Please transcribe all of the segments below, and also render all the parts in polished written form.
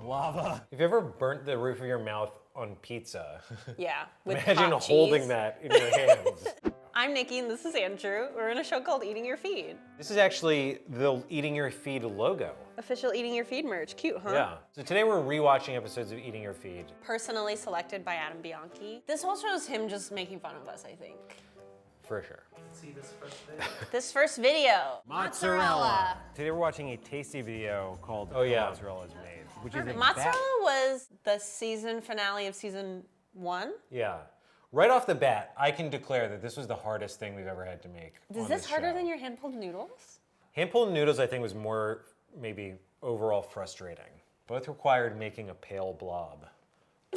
Lava. If you ever burnt the roof of your mouth on pizza, Yeah, with imagine hot holding cheese. that in your hands. I'm Nikki and this is Andrew. We're in a show called Eating Your Feed. This is actually the Eating Your Feed logo. Official Eating Your Feed merch. Cute, huh? Yeah. So today we're rewatching episodes of Eating Your Feed. Personally selected by Adam Bianchi. This whole show is him just making fun of us, I think. For sure. See this first video? This first video. Mozzarella. Today we're watching a tasty video called Oh, yeah. Mozzarella is Made, which is a Mozzarella was the season finale of season 1. Yeah. Right off the bat, I can declare that this was the hardest thing we've ever had to make. Is this harder than your hand-pulled noodles? Hand-pulled noodles, I think, was more maybe overall frustrating. Both required making a pale blob.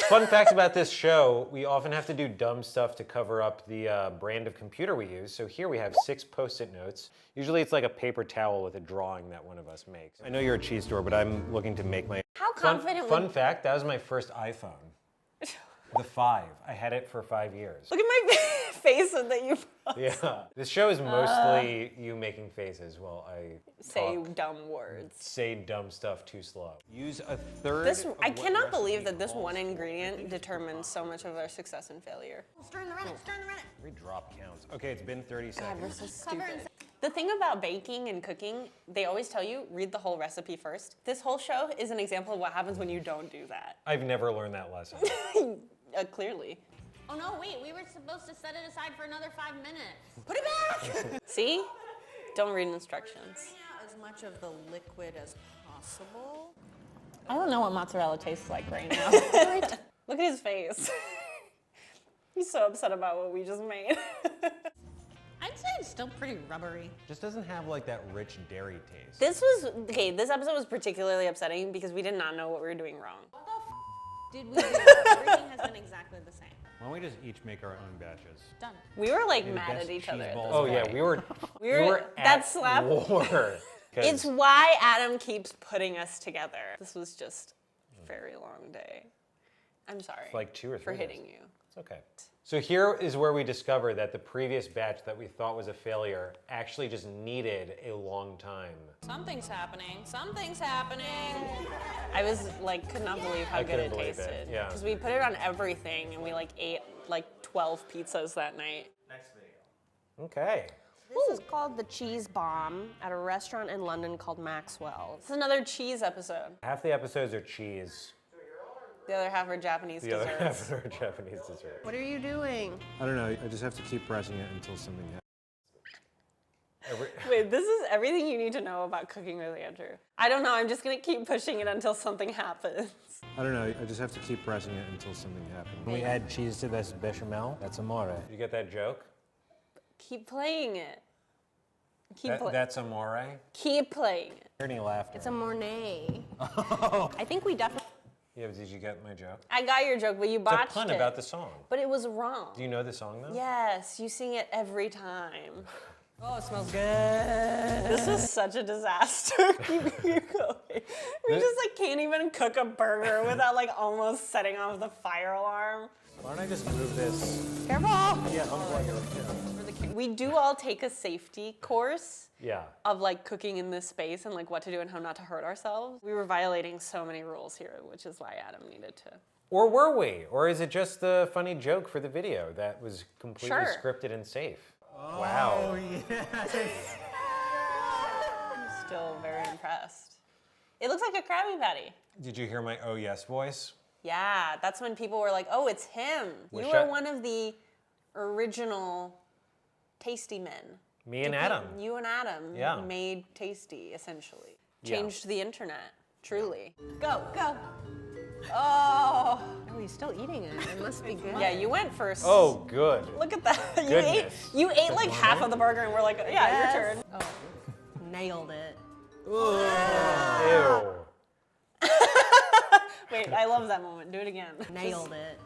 Fun fact about this show, we often have to do dumb stuff to cover up the brand of computer we use. So here we have 6 Post-it notes. Usually it's like a paper towel with a drawing that one of us makes. I know you're a cheese store, but I'm looking to make my... How confident Fun fact, that was my first iPhone. The 5. I had it for 5 years. Look at my face that you Yeah. This show is mostly you making faces while I say talk. dumb words. Say dumb stuff too slow. Use a third. I cannot believe that this one ingredient determines so much of our success and failure. Stir in the rennet, stir in the rennet. Every drop counts. Okay, it's been 30 God, we're seconds. so stupid. The thing about baking and cooking, they always tell you, read the whole recipe first. This whole show is an example of what happens when you don't do that. I've never learned that lesson. Clearly. Oh no, wait, we were supposed to set it aside for another 5 minutes. Put it back! See? Don't read instructions. Bring out as much of the liquid as possible. I don't know what mozzarella tastes like right now. Look at his face. He's so upset about what we just made. I'd say it's still pretty rubbery. Just doesn't have like that rich dairy taste. This episode was particularly upsetting because we did not know what we were doing wrong. What the did we do? Everything has been exactly the same. Why don't we just each make our own batches? Done. We were like Maybe mad best at each cheese other. At balls this Oh point. yeah, we were that at slap. war. It's why Adam keeps putting us together. This was just a very long day. I'm sorry. like 2 or 3 for days. hitting you. It's okay. So here is where we discover that the previous batch that we thought was a failure actually just needed a long time. Something's happening. Something's happening. I was like, could not believe how I good couldn't it believe it, tasted. yeah. Because we put it on everything and we like ate like 12 pizzas that night. Next video. Okay. This is called the Cheese Bomb at a restaurant in London called Maxwell's. It's another cheese episode. Half the episodes are cheese. The other half are Japanese The other desserts. half are Japanese dessert. What are you doing? I don't know, I just have to keep pressing it until something happens. Wait, this is everything you need to know about cooking with Andrew. I don't know, I'm just gonna keep pushing it until something happens. I don't know, I just have to keep pressing it until something happens. When we add cheese to this bechamel, that's amore. Did you get that joke? Keep playing it. Keep That's amore? Keep playing it. Hear any laughter? It's a Mornay. I think we definitely. Yeah, but did you get my joke? I got your joke, but you botched It's a pun it. about the song. But it was wrong. Do you know the song though? Yes, you sing it every time. Oh, it smells good. This is such a disaster. Keep going. We just like can't even cook a burger without like almost setting off the fire alarm. Why don't I just move this? Careful! Yeah, unplug it. We do all take a safety course Yeah. of like cooking in this space and like what to do and how not to hurt ourselves. We were violating so many rules here, which is why Adam needed to. Or were we? Or is it just the funny joke for the video that was completely Sure. scripted and safe? Wow. yes! I'm still very impressed. It looks like a Krabby Patty. Did you hear my oh yes voice? Yeah, that's when people were like, oh, it's him. Wish You were I- one of the original Tasty men. Me and Adam. You and Adam Yeah. made Tasty, essentially. Yeah. Changed the internet, truly. Go, go. Oh. Oh, he's still eating it. It must be good. Yeah, you went first. Oh, good. Look at that. Goodness. You ate like half of the burger and we're like, yeah, Yes. your turn. Oh, nailed it. Ew. Wait, I love that moment. Do it again. Nailed it.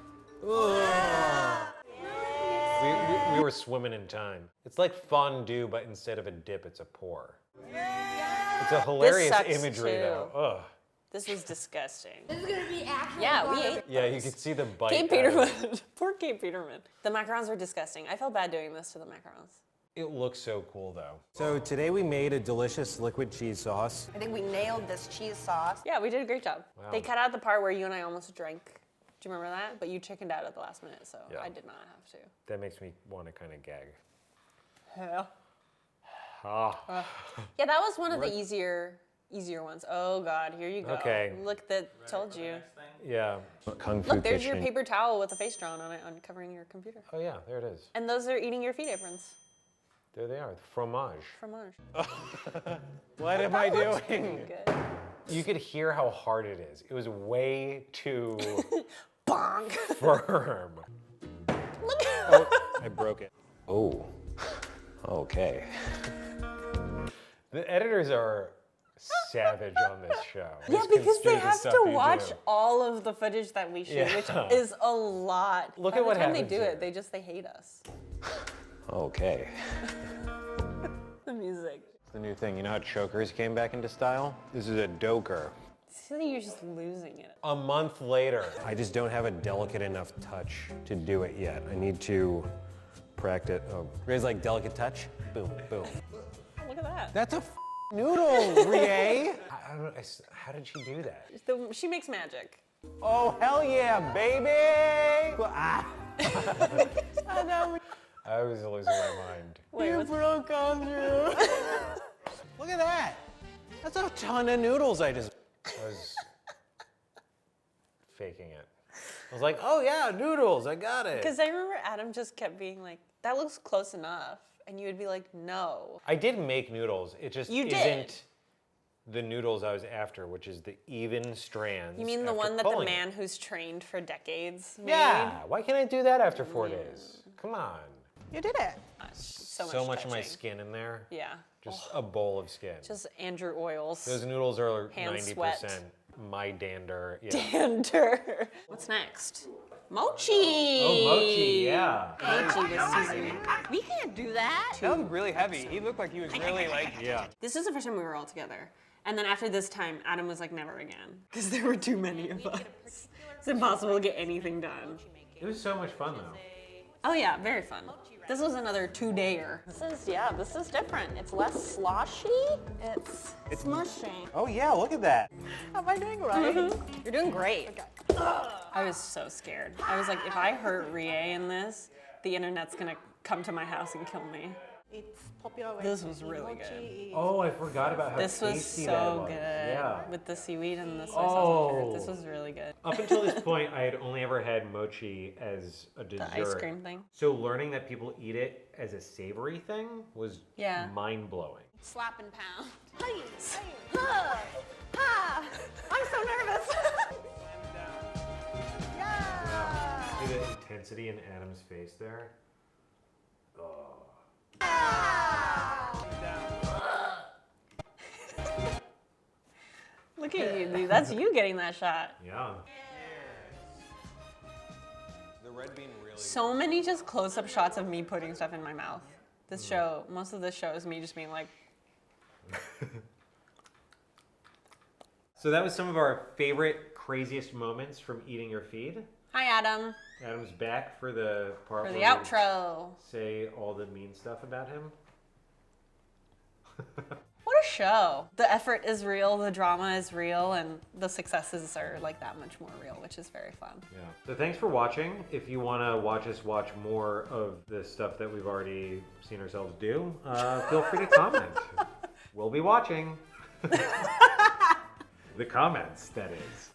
We were swimming in time. It's like fondue, but instead of a dip, it's a pour. It's a hilarious sucks, imagery, too. though. Ugh. This was disgusting. This is gonna be actually Yeah, we ate. Yeah, you could see the bite. Kate out of it. Peterman. Poor Kate Peterman. The macarons were disgusting. I felt bad doing this to the macarons. It looks so cool though. So today we made a delicious liquid cheese sauce. I think we nailed this cheese sauce. Yeah, we did a great job. Wow. They cut out the part where you and I almost drank. Do you remember that? But you chickened out at the last minute, so Yeah. I did not have to. That makes me want to kind of gag. Yeah. Ah. Yeah, that was one of the easier ones. Oh God, here you go. Okay. Look, that told you. Yeah. Kung Fu Look, there's your kitchen. paper towel with a face drawn on it, uncovering your computer. Oh yeah, there it is. And those are eating your feet aprons. There they are. Fromage. Fromage. What am I doing? Good. You could hear how hard it is. It was way too Bonk. firm. Look. Oh, I broke it. Oh, okay. The editors are savage on this show. Yeah, Just because construe they the have stuff to you watch do. all of the footage that we shoot, Yeah. which is a lot. Look By at what the time they happens do here. it, they hate us. Okay. The music. The new thing. You know how chokers came back into style? This is a doker. See, you're just losing it. A month later. I just don't have a delicate enough touch to do it yet. I need to practice. Oh, you guys like delicate touch? Boom, boom. Look at that. That's a noodle, Rie. I don't know, how did she do that? She makes magic. Oh, hell yeah, baby! Ah. I was losing my mind. Wait, what's broke on you. Look at that. That's a ton of noodles I just. I was faking it. I was like, oh yeah, noodles, I got it. Because I remember Adam just kept being like, that looks close enough. And you would be like, no. I did make noodles. It just You isn't did. the noodles I was after, which is the even strands. You mean the after one that the pulling it. man who's trained for decades made? Yeah, why can't I do that after 4 days? Come on. You did it. So much of my touching. skin in there. Yeah. Just a bowl of skin. Just Andrew oils. Those noodles are Hand 90% sweat. my dander. Yeah. Dander. What's next? Mochi. Oh, mochi, yeah. Mochi this season. We can't do that. That was really heavy. He looked like he was really like. Yeah. This is the first time we were all together. And then after this time, Adam was like, never again. Because there were too many of us. It's impossible to get anything done. It was so much fun though. Oh yeah, very fun. This was another 2-dayer. This is different. It's less sloshy. It's smushy. Oh yeah, look at that. Am I doing right? You're doing great. I was so scared. I was like, if I hurt Rie in this, the internet's gonna come to my house and kill me. It's popular. This was really good. Oh, I forgot about how This was tasty that so was. good. Yeah. With the seaweed and the soy Oh. sauce. This was really good. Up until this point, I had only ever had mochi as a dessert. The ice cream thing. So learning that people eat it as a savory thing was Yeah. mind-blowing. Slap and pound. I'm so nervous. See the intensity in Adam's face there? Oh. Look at you, dude. That's you getting that shot. Yeah. The red bean really. So many just close-up shots of me putting stuff in my mouth. This show, most of this show is me just being like, So that was some of our favorite, craziest moments from eating your feed. hi Adam, Adam's back for the part for the where we outro. say all the mean stuff about him. What a show. The effort is real, the drama is real, and the successes are like that much more real, which is very fun. Yeah. So thanks for watching. If you want to watch us watch more of the stuff that we've already seen ourselves do, feel free to comment. We'll be watching. The comments, that is.